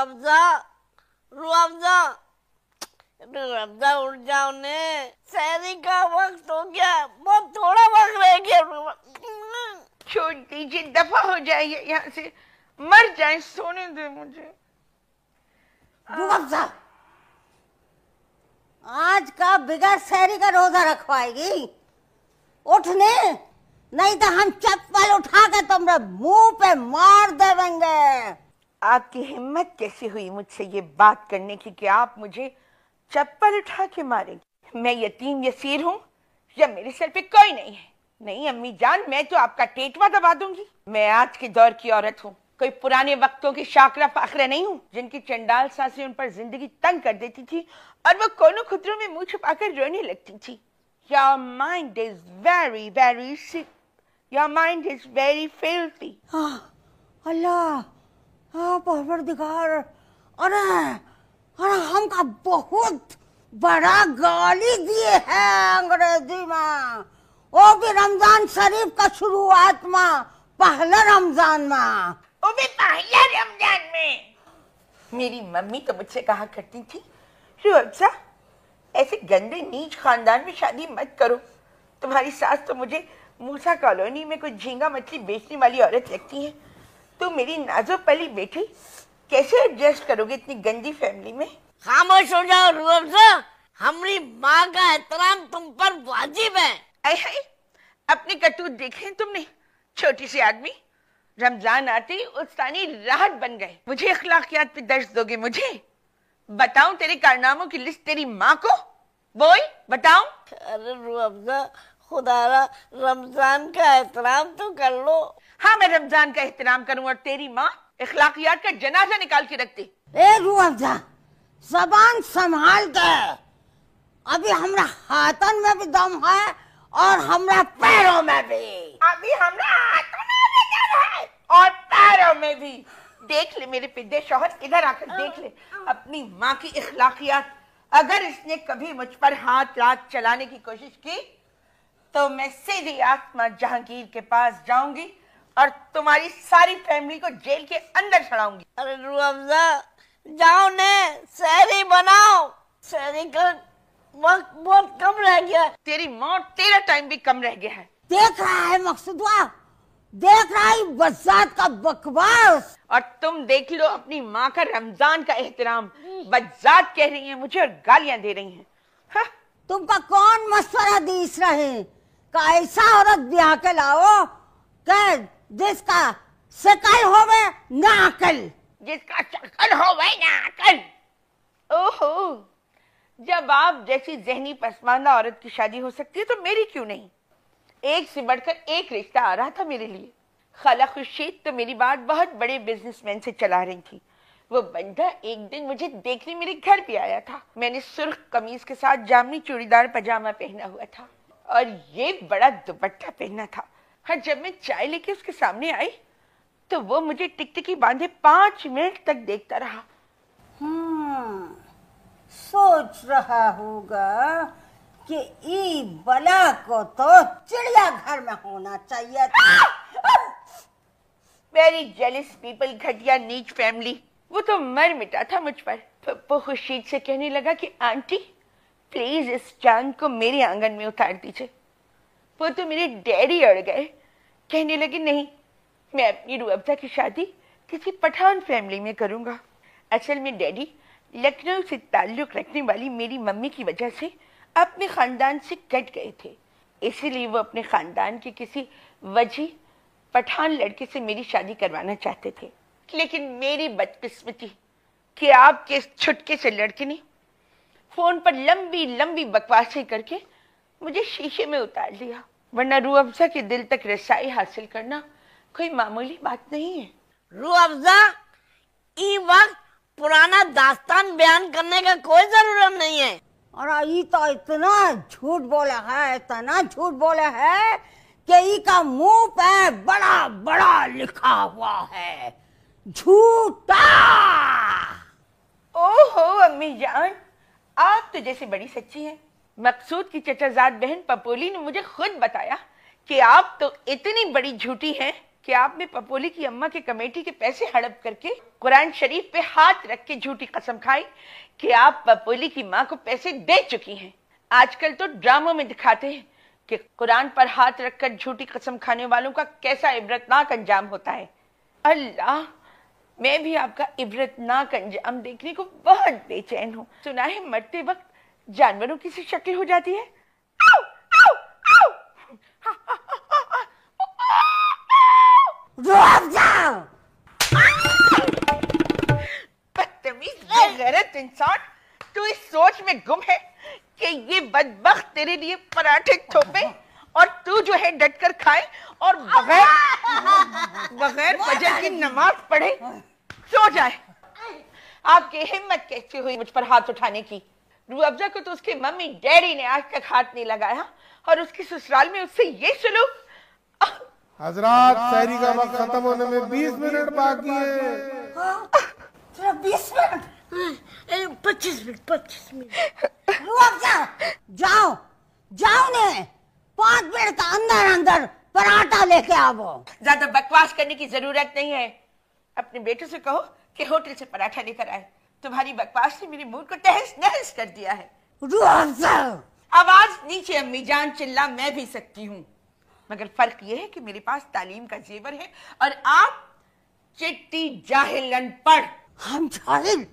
अफ़ज़ा, रूह अफ़ज़ा, रूह अफ़ज़ा उठ जाओ ने, सहरी का वक्त हो गया, बहुत थोड़ा वक्त रह गया। छोड़ दीजिए, दफा हो जाइए यहाँ से, मर जाए, सोने दे मुझे। रूह अफ़ज़ा आज का बिगड़ सहरी का रोजा रखवाएगी, उठने, नहीं तो हम चप्पल उठा के तुम्हारे मुंह पे मार देंगे। आपकी हिम्मत कैसे हुई मुझसे ये बात करने की कि आप मुझे चप्पल उठा के मारेंगे? मैं यतीम यसीर हूँ या मेरे सर पे कोई नहीं है? नहीं अम्मी जान, मैं तो आपका टेटवा दबा दूंगी। मैं आज के दौर की औरत हूँ, कोई पुराने वक्तों की शाकरा फाकरा नहीं हूँ जिनकी चंडाल सांसें उन पर जिंदगी तंग कर देती थी और वो कोनों खुदरों में मुंह छुपाकर रोने लगती थी। Your mind is very very sick. Your mind is very filthy. अल्लाह, परवरदिगार, अरे अरे हमका बहुत बड़ा गाली दिए है अंग्रेजी में, वो भी रमजान शरीफ का शुरुआत में, पहले रमजान में। वो भी पहले रमजान में। मेरी मम्मी तो मुझसे कहा करती थी, रूह ऐसे गंदे नीच खानदान में शादी मत करो। तुम्हारी सास तो मुझे मूसा कॉलोनी में कोई झींगा मछली बेचने वाली औरत लगती है। तुम मेरी नाजो पली बेटी, कैसे एडजस्ट करोगे इतनी गंदी फैमिली में? खामोश हो जाओ रूह अफ़ज़ा, हमारी माँ का एहतराम तुम पर वाजिब है। आए हाय, अपनी करतूत देखे तुमने? छोटी सी आदमी, रमजान आते ही उस्तानी राहत बन गए। मुझे अखलाकियात पे दर्ज दोगे? मुझे बताऊं तेरे कारनामों की लिस्ट तेरी माँ को? बोल बताऊं? अरे रूह अफ़ज़ा, खुदारा रमजान का एहतराम तो कर लो। हाँ मैं रमजान का एहतराम करूं और तेरी माँ अखलाकियात का जनाजा निकाल के रखती। ए रूह अफ़ज़ा, ज़बान संभाल के, अभी हमरा हाथन में भी दम है और हमरा पैरों में भी। अभी हमरा हाथों में भी दम है और पैरों में भी। देख ले मेरे पिद्दे शौहर, इधर आकर देख ले अपनी माँ की अखलाकियात। अगर इसने कभी मुझ पर हाथ लात चलाने की कोशिश की तो मैं सीधी आत्मा जहांगीर के पास जाऊंगी और तुम्हारी सारी फैमिली को जेल के अंदर चढ़ाऊंगी। अरे रूह अफ़ज़ा जाओ ने, सहरी बनाओ, सहरी का वक्त बहुत कम रह गया। तेरी मौत, तेरा टाइम भी कम रह गया है। देख रहा है मकसूदवा, देख रहा है बज़ात का बकवास। और तुम देख लो अपनी माँ का रमजान का एहतराम। बज़ात कह रही है मुझे और गालियां दे रही हैं। हाँ? तुमका कौन मशवरा दीस रहे का ऐसा औरत ब्याह के लाओ के जिसका शकल होवे ना अकल, जिसका शकल होवे ना अकल। ओहो, जब आप जैसी जहनी पसमानदा औरत की शादी हो सकती है तो मेरी क्यों नहीं? एक से बढ़कर एक रिश्ता आ रहा था मेरे लिए। खाला खुर्शीद तो मेरी बात बहुत बड़े बिजनेसमैन से चला रही थी। वो बंदा एक दिन मुझे देखने मेरे घर पे आया था। मैंने सुर्ख कमीज के साथ जामनी चूड़ीदार पजामा पहना हुआ था और ये बड़ा दुपट्टा पहना था। हाँ, जब मैं चाय लेके उसके सामने आई तो वो मुझे टिकटिकी बांधे 5 मिनट तक देखता रहा। सोच रहा होगा कि ई बला को तो चिड़ियाघर में होना चाहिए था। वेरी जेलस पीपल, घटिया नीच फैमिली। वो तो मर मिटा था मुझ पर। पप्पू खुर्शीद से कहने लगा कि आंटी प्लीज इस चांद को मेरे आंगन में उतार दीजिए। वो तो मेरे डैडी अड़ गए, कहने लगे नहीं, मैं अपनी रूह अफ़ज़ा की शादी किसी पठान फैमिली में करूंगा। असल में डैडी लखनऊ से ताल्लुक रखने वाली मेरी मम्मी की वजह से अपने खानदान से कट गए थे, इसीलिए वो अपने खानदान के किसी वजह पठान लड़के से मेरी शादी करवाना चाहते थे। लेकिन मेरी बदकिस्मती कि आपके छुटके से लड़के ने फोन पर लंबी लंबी बकवासें करके मुझे शीशे में उतार लिया। वरना रूह अफ़ज़ा के दिल तक रसाई हासिल करना कोई मामूली बात नहीं है। रूह अफ़ज़ा, ई वक्त पुराना दास्तान बयान करने का कोई जरूरत नहीं है। और ये तो इतना झूठ बोला है, इतना झूठ बोला है कि ई का मुंह पे बड़ा बड़ा लिखा हुआ है, झूठा। ओहो अम्मी जान, आप तो जैसे बड़ी सच्ची हैं। मकसूद की चचाजाद बहन पपोली ने मुझे खुद बताया कि आप तो इतनी बड़ी झूठी हैं कि आपने पपोली की अम्मा के कमेटी के पैसे हड़प करके कुरान शरीफ पे हाथ रख के झूठी कसम खाई कि आप पपोली की माँ को पैसे दे चुकी हैं। आजकल तो ड्रामों में दिखाते हैं कि कुरान पर हाथ रखकर झूठी कसम खाने वालों का कैसा इबरतनाक अंजाम होता है। अल्लाह, मैं भी आपका इबरतनाक अंजाम देखने को बहुत बेचैन हूँ। सुना है मरते वक्त जानवरों की सी शक्ल हो जाती है। बदतमीज बेगैरत इंसान, तू इस सोच में गुम है कि ये बदबख्त तेरे लिए पराठे थोपे और तू जो है डट कर खाए और बगैर फजर की नमाज पढ़े सो जाए। आपकी हिम्मत कैसे हुई मुझ पर हाथ उठाने की? रूह अफ़ज़ा को तो उसके मम्मी डैडी ने आज तक हाथ नहीं लगाया और उसके ससुराल में उससे ये सलूक। हजरात, सहरी का वक्त खत्म होने में 20 मिनट बाकी है। सिर्फ 20 मिनट? 25 मिनट। जाओ जाओ ने 5 मिनट के अंदर अंदर पराठा लेके आओ। ज्यादा बकवास करने की जरूरत नहीं है। अपने बेटे से कहो कि होटल से पराठा लेकर आए। तुम्हारी बकवास ने मेरे मूड को तहस नहस कर दिया है। आवाज नीचे अम्मी जान, चिल्ला मैं भी सकती हूँ, मगर फर्क यह है कि मेरे पास तालीम का जेवर है और आप चिट्टी जाहिल अनपढ़। हम जाहिल?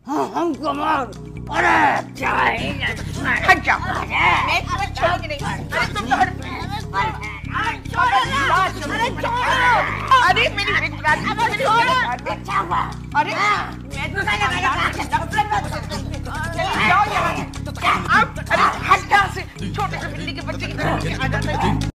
हम गमार? अरे जाहिल हट जाओ, मैं तुम्हें छोड़ूंगी नहीं। अरे तुम अरे मेरी अरे हट यहाँ से, छोटे से बिल्ली के बच्चे की तरह आ जाता है।